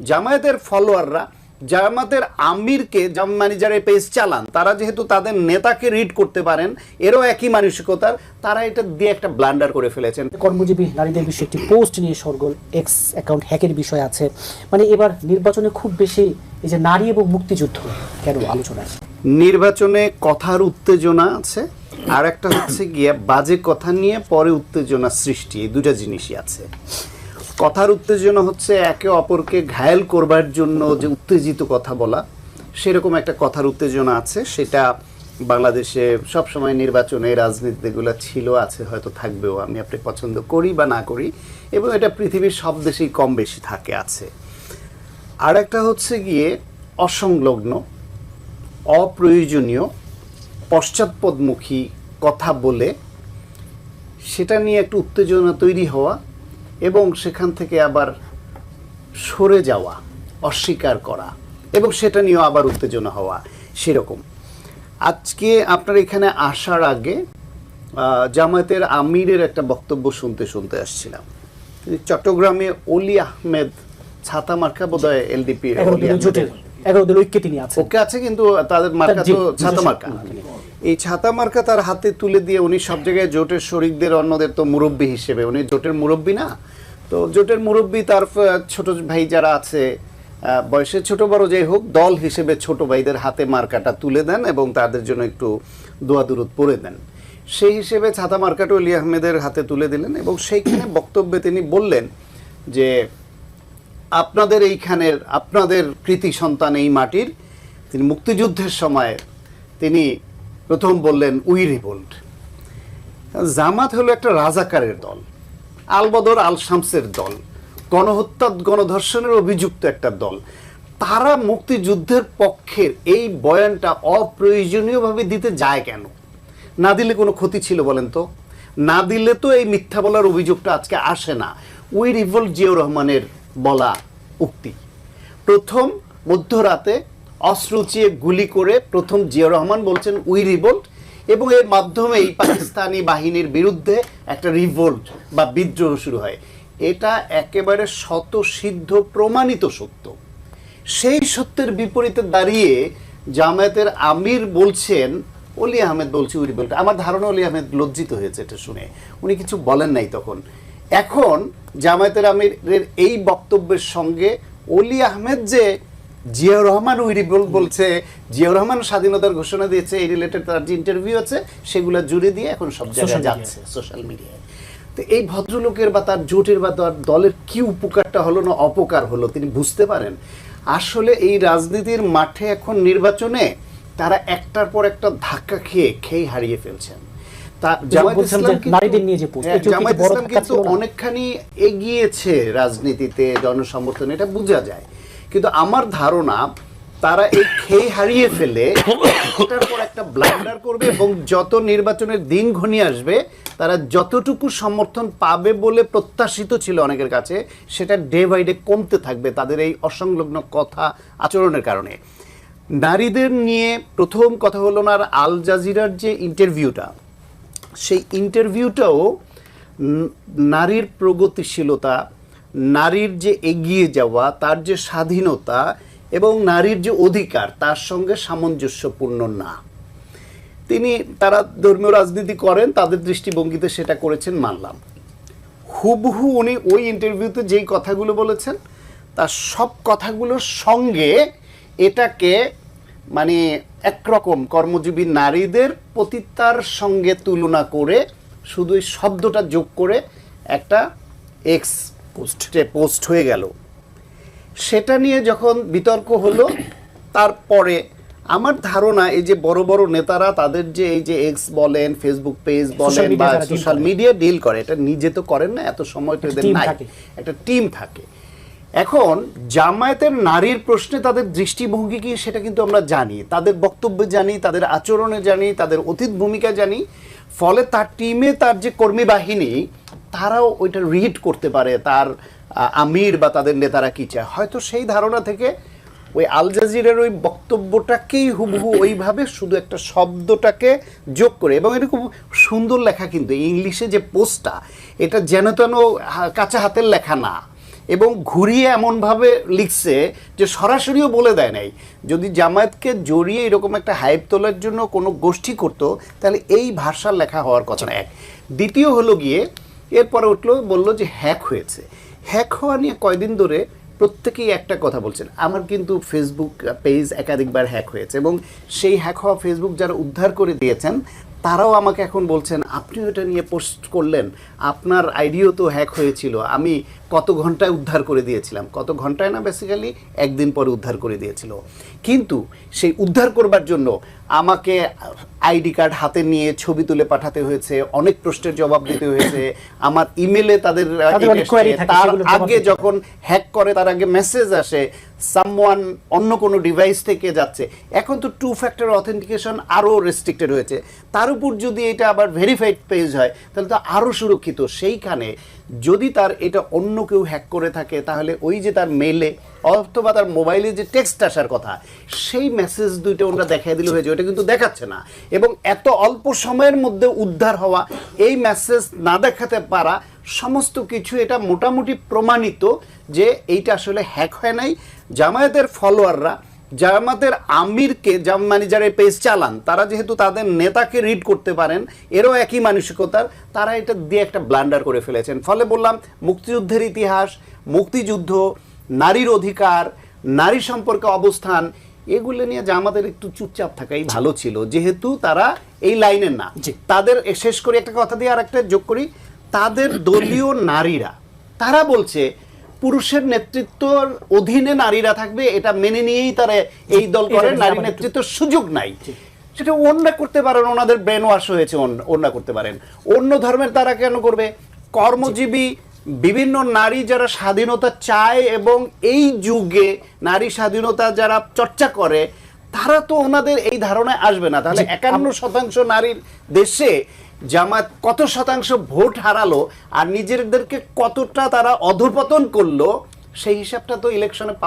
জামায়াতের ফলোয়াররা জামায়াতের আমিরকে মানে যারা পেজ চালান তারা যেহেতু তাদের নেতাকে রিড করতে পারেন, এরও একই মানসিকতার, তারা এটা দিয়ে একটা ব্লান্ডার করে ফেলেছেন। কর্মজীবী নারীদের বিষয়ে একটি পোস্ট নিয়ে সরগোল, এক্স অ্যাকাউন্ট হ্যাকের বিষয় আছে। মানে এবার নির্বাচনে খুব বেশি এই যে নারী এবং মুক্তিযুদ্ধ কেন আলোচনা আছে? নির্বাচনে কথার উত্তেজনা আছে, আর একটা হচ্ছে গিয়ে বাজে কথা নিয়ে পরে উত্তেজনা সৃষ্টি, এই দুটা জিনিসই আছে। কথার উত্তেজনা হচ্ছে একে অপরকে ঘায়েল করবার জন্য যে উত্তেজিত কথা বলা, সেরকম একটা কথার উত্তেজনা আছে। সেটা বাংলাদেশে সবসময় নির্বাচনে রাজনীতিগুলো ছিল, আছে, হয়তো থাকবেও, আমি আপনি পছন্দ করি বা না করি, এবং এটা পৃথিবীর সব দেশেই কম বেশি থাকে, আছে। আর একটা হচ্ছে গিয়ে অসংলগ্ন, অপ্রয়োজনীয়, পশ্চাৎপদমুখী কথা বলে সেটা নিয়ে একটু উত্তেজনা তৈরি হওয়া এবং সেখান থেকে আবার সরে যাওয়া, অস্বীকার করা এবং সেটা নিয়েও আবার উত্তেজনা হওয়া, সেরকম। আজকে আপনার এখানে আসার আগে জামায়াতের আমিরের একটা বক্তব্য শুনতে আসছিলাম। চট্টগ্রামে অলি আহমেদ ছাতা মার্কা বোধহয় এলডিপি ওকে আছে, কিন্তু তাদের মার্কা তো ছাতা মার্কা। এই ছাতা মার্কা তার হাতে তুলে দিয়ে উনি সব জায়গায় জোটের শরিকদের অন্যদের তো মুরব্বী হিসেবে, উনি জোটের মুরব্বী না, তো জোটের মুরব্বী তার ছোট ভাই যারা আছে বয়সে ছোট বড় যাই হোক, দল হিসেবে ছোট ভাইদের হাতে মার্কাটা তুলে দেন এবং তাদের জন্য একটু দোয়া দুরুদ পড়ে দেন। সেই হিসেবে ছাতা মার্কাটা অলি আহমেদের হাতে তুলে দিলেন এবং সেইখানে বক্তব্যে তিনি বললেন যে আপনাদের এইখানের, আপনাদের কৃতি সন্তান এই মাটির, তিনি মুক্তিযুদ্ধের সময় তিনি প্রথম বললেন উই রিভোল্ট। জামাত হলো একটা রাজাকারের দল, আলবদর আল শামসের দল, গণহত্যা গণধর্ষণের অভিযুক্ত একটা দল। তারা মুক্তিযুদ্ধের পক্ষের এই বয়ানটা অপ্রয়োজনীয়ভাবে দিতে যায় কেন? না দিলে কোনো ক্ষতি ছিল বলেন তো? না দিলে তো এই মিথ্যা বলার অভিযোগটা আজকে আসে না। উই রিভোল্ট জিয়াউর রহমানের বলা উক্তি। প্রথম মধ্যরাতে অস্ত্র উঁচিয়ে গুলি করে প্রথম জিয়াউর রহমান বলছেন উই রিভোল্ট, এবং এর মাধ্যমেই পাকিস্তানি বাহিনীর বিরুদ্ধে একটা রিভোল্ট বা বিদ্রোহ শুরু হয়। এটা একেবারে শতসিদ্ধ প্রমাণিত সত্য। সেই সত্যের বিপরীতে দাঁড়িয়ে জামায়াতের আমির বলছেন, অলি আহমেদ বলছে উই রিভোল্ট। আমার ধারণা অলি আহমেদ লজ্জিত হয়েছে এটা শুনে, উনি কিছু বলেন নাই তখন। এখন জামায়াতের আমিরের এই বক্তব্যের সঙ্গে অলি আহমেদ যে জিয়াউর রহমান উই রিভোল্ট বলছে, জিয়াউর রহমান স্বাধীনতার ঘোষণা দিয়েছে, এই রিলেটেড তার যে ইন্টারভিউ আছে সেগুলো জুড়ে দিয়ে এখন সব জায়গায় যাচ্ছে সোশ্যাল মিডিয়ায়। তো এই ভদ্রলোকের বা তার জোটের বা তার দলের কি উপকারটা হলো না অপকার হলো তিনি বুঝতে পারেন? আসলে এই রাজনীতির মাঠে এখন নির্বাচনে তারা একটার পর একটা ধাক্কা খেয়ে হারিয়ে ফেলছেন। জামায়াত ইসলাম কিন্তু অনেকখানি এগিয়েছে রাজনীতিতে, জনসমর্থন, এটা বোঝা যায়। কিন্তু আমার ধারণা তারা এই খেয়ে হারিয়ে ফেলে একটার পর একটা ব্লান্ডার করবে এবং যত নির্বাচনের দিন ঘনিয়ে আসবে তারা যতটুকু সমর্থন পাবে বলে প্রত্যাশিত ছিল অনেকের কাছে, সেটা ডে বাই ডে কমতে থাকবে তাদের এই অসংলগ্ন কথা আচরণের কারণে। নারীদের নিয়ে প্রথম কথা হলো না, আর আল জাজিরার যে ইন্টারভিউটা, সেই ইন্টারভিউটাও নারীর প্রগতিশীলতা, নারীর যে এগিয়ে যাওয়া, তার যে স্বাধীনতা এবং নারীর যে অধিকার, তার সঙ্গে সামঞ্জস্যপূর্ণ না। তারা ধর্মীয় রাজনীতি করেন, তাদের দৃষ্টিভঙ্গিতে সেটা করেছেন, মানলাম। হুবহু উনি ওই ইন্টারভিউতে যেই কথাগুলো বলেছেন তার সব কথাগুলোর সঙ্গে এটাকে মানে একরকম কর্মজীবী নারীদের পতিতার সঙ্গে তুলনা করে শুধু এই শব্দটা যোগ করে একটা এক্স পোস্ট হয়ে গেল। সেটা নিয়ে যখন বিতর্ক হলো, তারপরে আমার ধারণা এই যে বড় বড় নেতারা তাদের যে এই যে এক্স বলেন, ফেসবুক পেজ বলেন বা সোশ্যাল মিডিয়া ডিল করে, এটা নিজে তো করেন না, এত সময় তো এদের নাই, একটা টিম থাকে। এখন জামায়াতের নারীর প্রশ্নে তাদের দৃষ্টিভঙ্গি কি সেটা কিন্তু আমরা জানি, তাদের বক্তব্য জানি, তাদের আচরণে জানি, তাদের অতীত ভূমিকা জানি। ফলে তার টিমে তার যে কর্মী বাহিনী তারাও ওইটা রিড করতে পারে তার আমির বা তাদের নেতারা কি চায়। হয়তো সেই ধারণা থেকে ওই আল জাজিরার ওই বক্তব্যটাকেই হুবহু ওইভাবে শুধু একটা শব্দটাকে যোগ করে, এবং এটা খুব সুন্দর লেখা, কিন্তু ইংলিশে যে পোস্টটা, এটা যেন তেন কাঁচা হাতের লেখা না, এবং ঘুরিয়ে এমনভাবে লিখছে যে সরাসরিও বলে দেয় নাই। যদি জামায়াতকে জড়িয়ে এরকম একটা হাইপ তোলার জন্য কোনো গোষ্ঠী করতো তাহলে এই ভাষার লেখা হওয়ার কথা না। এক, দ্বিতীয় হলো গিয়ে এরপরে উঠলো বললো যে হ্যাক হয়েছে। হ্যাক হওয়া নিয়ে কয়দিন ধরে প্রত্যেকেই একটা কথা বলছেন, আমার কিন্তু ফেসবুক পেজ একাধিকবার হ্যাক হয়েছে এবং সেই হ্যাক হওয়া ফেসবুক যারা উদ্ধার করে দিয়েছেন তারাও আমাকে এখন বলছেন আপনি ওটা নিয়ে পোস্ট করলেন, আপনার আইডিও তো হ্যাক হয়েছিল, আমি কত ঘন্টায় উদ্ধার করে দিয়েছিলাম। কত ঘন্টায় না, বেসিক্যালি একদিন পরে উদ্ধার করে দিয়েছিল। কিন্তু সেই উদ্ধার করবার জন্য আমাকে আইডি কার্ড হাতে নিয়ে ছবি তুলে পাঠাতে হয়েছে, অনেক প্রশ্নের জবাব দিতে হয়েছে, আমার ইমেলে তাদের তার আগে যখন হ্যাক করে তার আগে মেসেজ আসে সামওয়ান অন্য কোনো ডিভাইস থেকে যাচ্ছে। এখন তো 2 ফ্যাক্টর অথেন্টিকেশন আরও রেস্ট্রিক্টেড হয়েছে, তার উপর যদি এটা আবার ভেরিফাইড পেজ হয় তাহলে তো আরও সুরক্ষিত। সেইখানে যদি তার এটা অন্য কেউ হ্যাক করে থাকে তাহলে ওই যে তার মেলে অথবা তার মোবাইলে যে টেক্সট আসার কথা সেই মেসেজ দুইটা ওরা দেখাই দিলে হয়েছে, ওটা কিন্তু দেখাচ্ছে না। এবং এত অল্প সময়ের মধ্যে উদ্ধার হওয়া, এই মেসেজ না দেখাতে পারা, সমস্ত কিছু এটা মোটামুটি প্রমাণিত যে এইটা আসলে হ্যাক হয় নাই। জামায়াতের ফলোয়াররা জামায়াতের আমিরকে মানে যারা পেজ চালান তারা যেহেতু তাদের নেতাকে রিড করতে পারেন, এরও একই মানসিকতার, তারা এটা দিয়ে একটা ব্লান্ডার করে ফেলেছেন। ফলে বললাম মুক্তিযুদ্ধের ইতিহাস, মুক্তিযুদ্ধ, নারীর অধিকার, নারী সম্পর্কে অবস্থান, এগুলো নিয়ে জামাতের একটু চুপচাপ থাকাই ভালো ছিল, যেহেতু তারা এই লাইনের না। তাদের শেষ করে একটা কথা দিয়ে আর একটা যোগ করি, তাদের দলীয় নারীরা তারা বলছে পুরুষের নেতৃত্বর অধীনে নারীরা থাকবে, এটা মেনে নিয়েই তারা এই দল করে, নারী নেতৃত্বের সুযোগ নাই। সেটা অন্যরা করতে পারেন, ওনাদের ব্রেন ওয়াশ হয়েছে, অন্যরা করতে পারেন। অন্য ধর্মের তারা কেন করবে? কর্মজীবী বিভিন্ন নারী যারা স্বাধীনতা চায় এবং এই যুগে নারী স্বাধীনতা যারা চর্চা করে তারা তো ওনাদের এই ধারণায় আসবে না। তাহলে 51% নারীর দেশে জামাত কত শতাংশ ভোট হারালো আর নিজেদেরকে কতটা তারা অধঃপতন করলো, সেই হিসাবটা তো ইলেকশনে পাওয়া